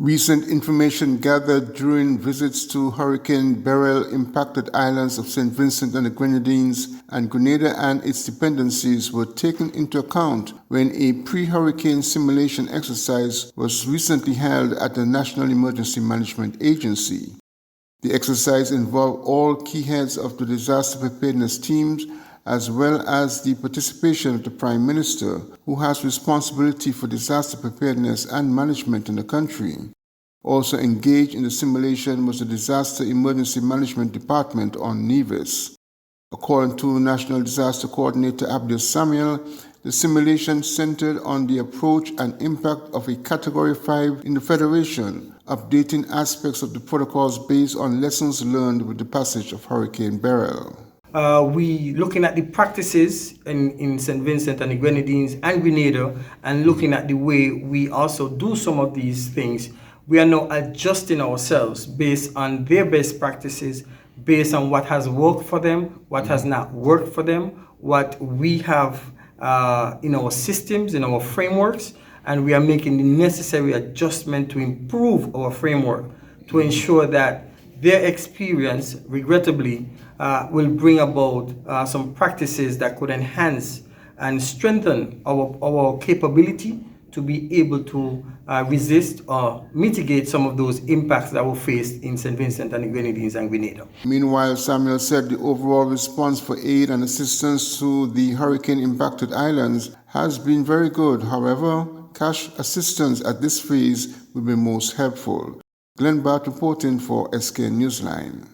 Recent information gathered during visits to Hurricane Beryl impacted islands of Saint Vincent and the Grenadines and Grenada and its dependencies were taken into account when a pre-hurricane simulation exercise was recently held at the National Emergency Management Agency. The exercise involved all key heads of the disaster preparedness teams as well as the participation of the Prime Minister, who has responsibility for disaster preparedness and management in the country. Also engaged in the simulation was the Disaster Emergency Management Department on Nevis. According to National Disaster Coordinator Abdul Samuel, the simulation centered on the approach and impact of a Category 5 in the Federation, updating aspects of the protocols based on lessons learned with the passage of Hurricane Beryl. We looking at the practices in Saint Vincent and the Grenadines and Grenada, and looking at the way we also do some of these things. We are now adjusting ourselves based on their best practices, based on what has worked for them, what has not worked for them, what we have in our systems, in our frameworks, and we are making the necessary adjustment to improve our framework to ensure that their experience, regrettably, will bring about some practices that could enhance and strengthen our capability to be able to resist or mitigate some of those impacts that were faced in Saint Vincent and the Grenadines and Grenada. Meanwhile, Samuel said the overall response for aid and assistance to the hurricane-impacted islands has been very good. However, cash assistance at this phase will be most helpful. Glenn Bart reporting for SK Newsline.